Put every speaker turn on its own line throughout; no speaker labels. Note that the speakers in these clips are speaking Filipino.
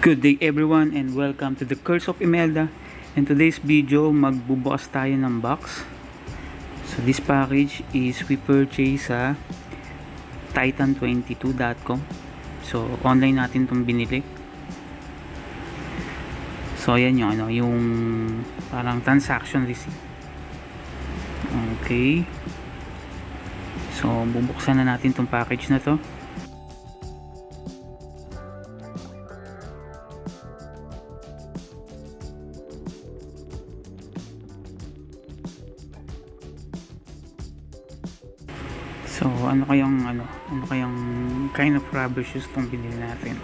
Good day everyone and welcome to the Curse of Imelda. In today's video, magbubukas tayo ng box. So this package is we purchase sa titan22.com. So online natin itong binili. So ayan yung parang transaction receipt. Okay. So bubuksan na natin itong package na to. So ano kayang kind of rubber shoes tong binili natin.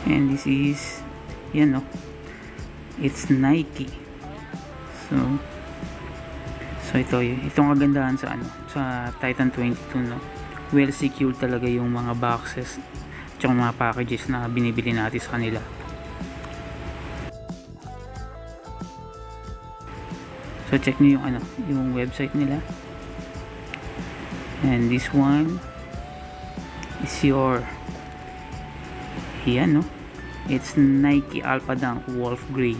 And this is it's Nike. So itong kagandahan sa Titan 22, no. Well secured talaga yung mga boxes at mga packages na binibili natin sa kanila. So check niyo yung website nila. And this one is it's Nike Alphadunk Wolf Grey.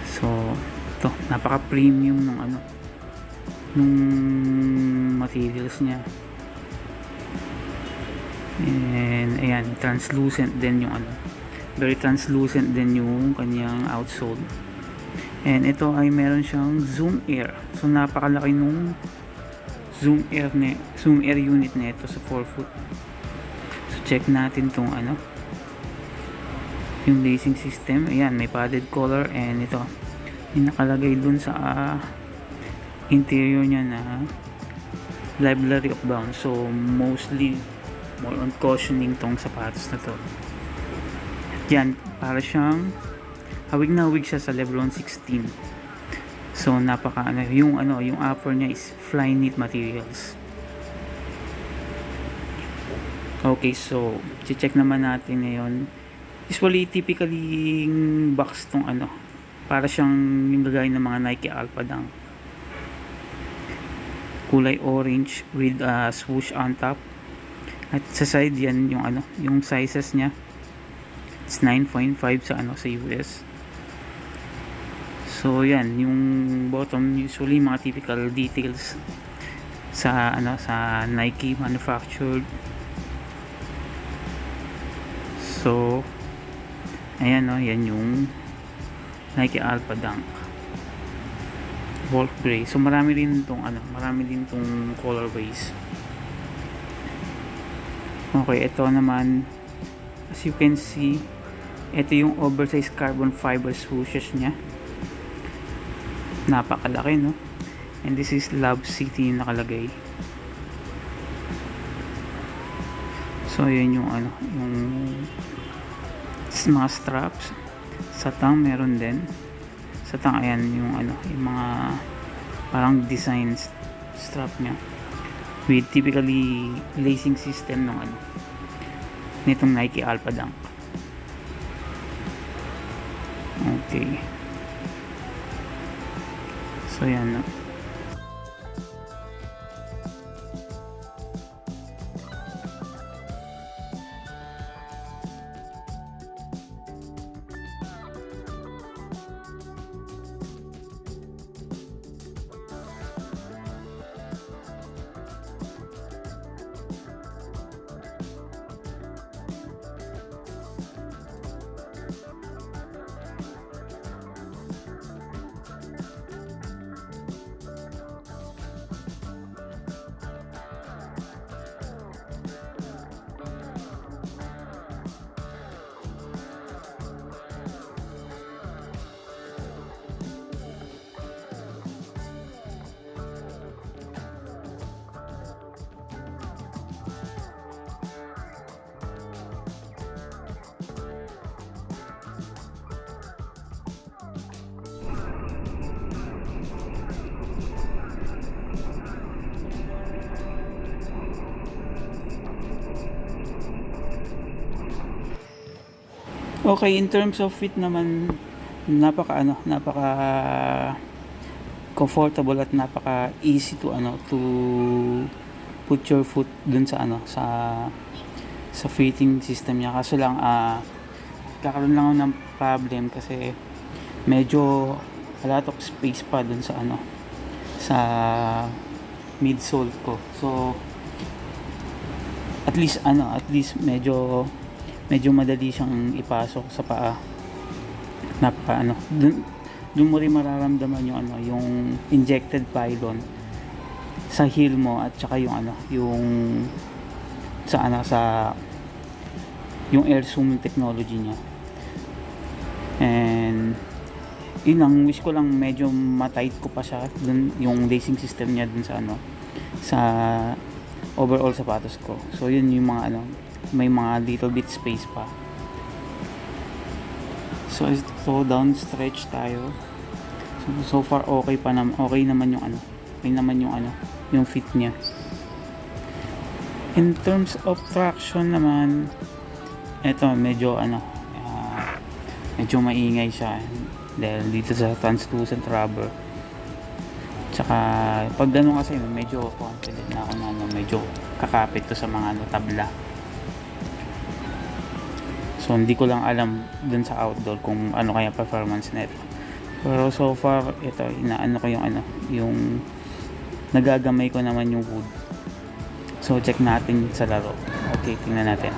So ito, napaka premium nung materials niya. And ayan, translucent din yung very translucent din yung kanyang outsole. And ito ay meron siyang zoom air. So napakalaki nung zoom air unit nito sa 4 foot. So check natin tong yung lacing system. Ayan, may padded collar, and ito yung nakalagay dun sa interior niya na library of bounds. So mostly more on cushioning tong sapatos na to. Yan, para siyang hawig na hawig siya sa Lebron 16. So napaka yung upper niya is Flyknit materials. Okay, so check naman natin ngayon. Usually typically box tong para siyang yung lagay ng mga Nike Alphadunk. Kulay orange with swoosh on top. At sa side yan yung sizes niya. It's 9.5 sa US. So yan, yung bottom usually mga typical details sa Nike manufactured. So ayan yan yung Nike Alphadunk Wolf Grey. So marami din tong colorways. Okay, ito naman, as you can see, ito yung oversized carbon fiber swooshes niya. Napakalaki, no? And this is Love City yung nakalagay. So yun yung mga straps. Sa tang meron din. Sa tang ayan yung mga parang design strap nya with typically lacing system ng nitong Nike Alphadunk. Okay. So yan, no? Okay, in terms of fit naman, napaka comfortable at napaka easy to put your foot dun sa sa fitting system niya. Kaso lang kakaroon lang ako ng problem kasi medyo a lot of space pa dun sa sa midsole ko. So at least medyo madali siyang ipasok sa paa. Dun mo rin mararamdaman yung injected pylon sa heel mo, at saka yung sa yung air zoom technology niya. And yun lang, wish ko lang medyo matight ko pa siya dun, yung lacing system niya dun sa overall sapatos ko. So yun yung mga may mga little bit space pa. So down stretch tayo. So far okay naman yung fit niya. In terms of traction naman, eto medyo maingay siya dahil dito sa translucent rubber. Tsaka pag gano'n kasi medyo confident na ako na medyo kakapit to sa mga tabla. So hindi ko lang alam dun sa outdoor kung ano kaya performance nito. Pero so far ito ko yung nagagamay ko naman yung wood. So check natin sa laro. Okay, tingnan natin.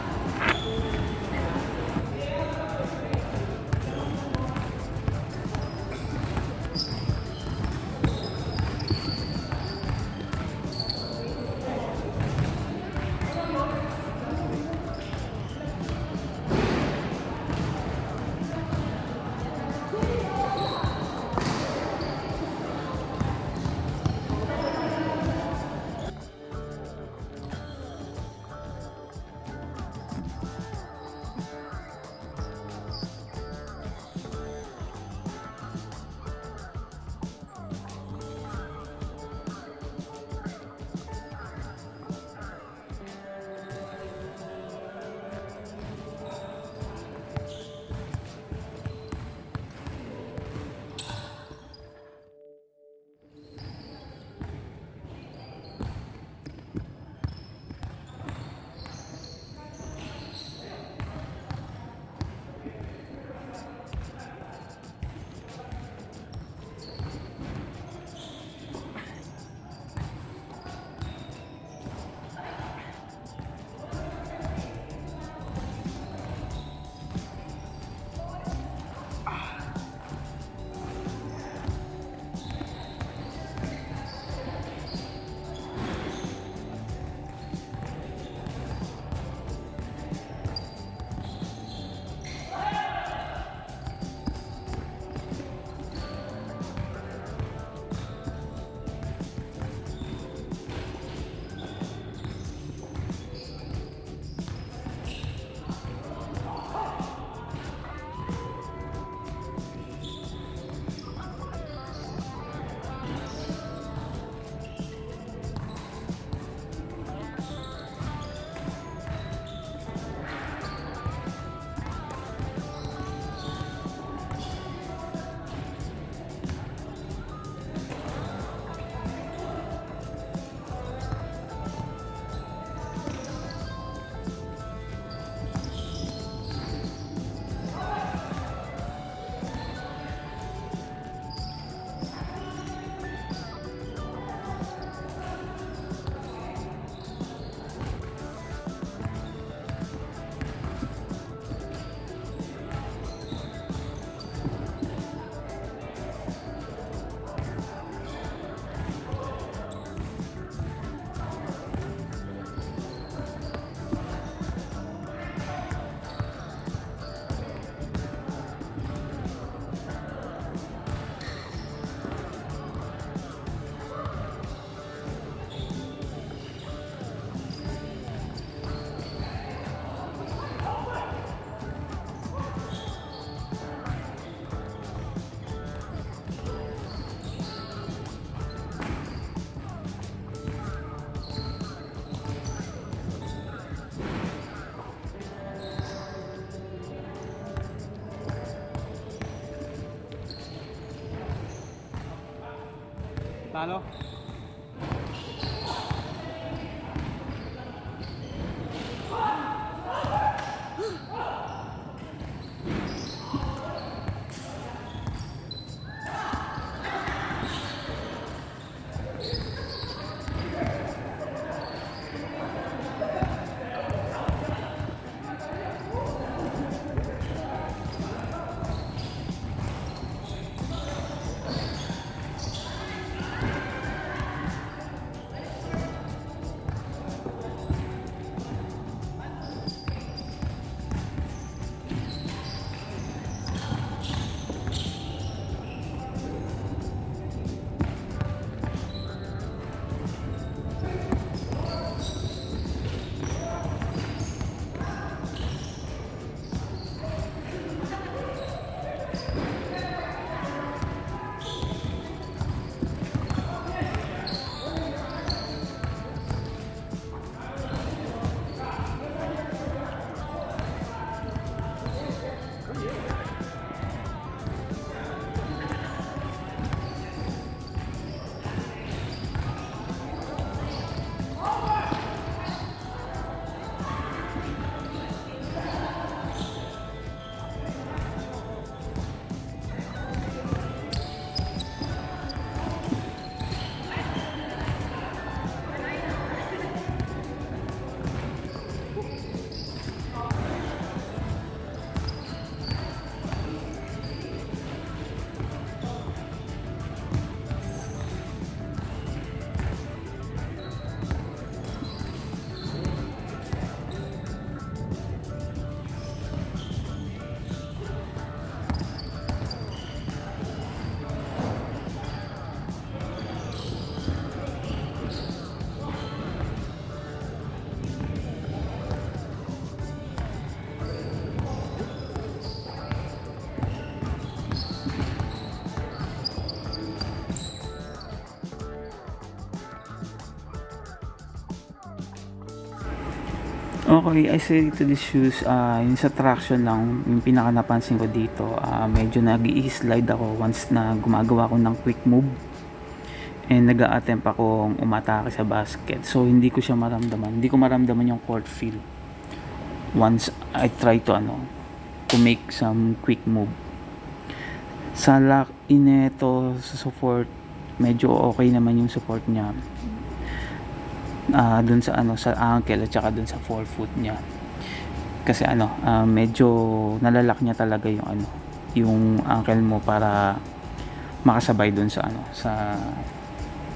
Talo?
Okay, I say to these shoes, yung sa traction lang, yung pinaka napansin ko dito, medyo nag-i-slide ako once na gumagawa ko ng quick move and nag-a-attempt akong umatake sa basket. So, hindi ko siya maramdaman. Hindi ko maramdaman yung court feel once I try to make some quick move. Sa lock in ito, sa support, medyo okay naman yung support niya. Dun sa sa ankle at saka dun sa forefoot niya. Kasi medyo nalalak niya talaga yung ankle mo para makasabay dun sa sa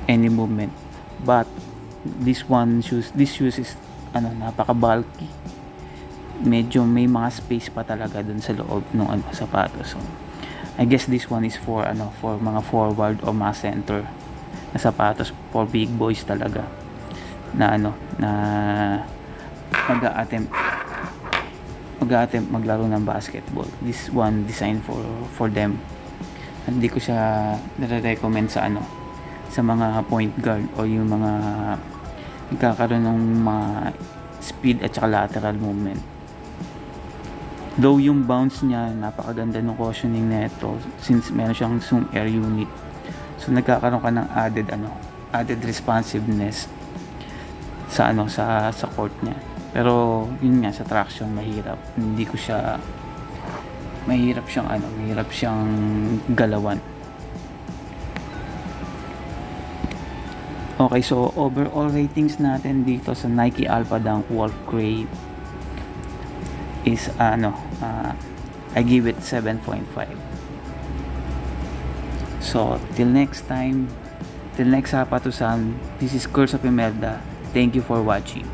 any movement. But this shoes is napaka bulky. Medyo may mga space pa talaga dun sa loob ng sapatos. So I guess this one is for mga forward o mga center na sapatos, for big boys talaga na na mag-a-attempt maglaro ng basketball. This one designed for them. Hindi ko siya nare-recommend sa mga point guard o yung mga nagkakaroon ng mga speed at saka lateral movement. Though yung bounce niya, napakaganda ng cushioning nito since meron siyang zoom air unit. So nagkakaroon ka ng added responsiveness sa court niya. Pero yun nga, sa traction mahirap. Mahirap siyang galawan. Okay, so overall ratings natin dito sa Nike Alphadunk Wolf Grey is I give it 7.5. So till next time, till next Sapatusan, this is Curse of Imelda. Thank you for watching.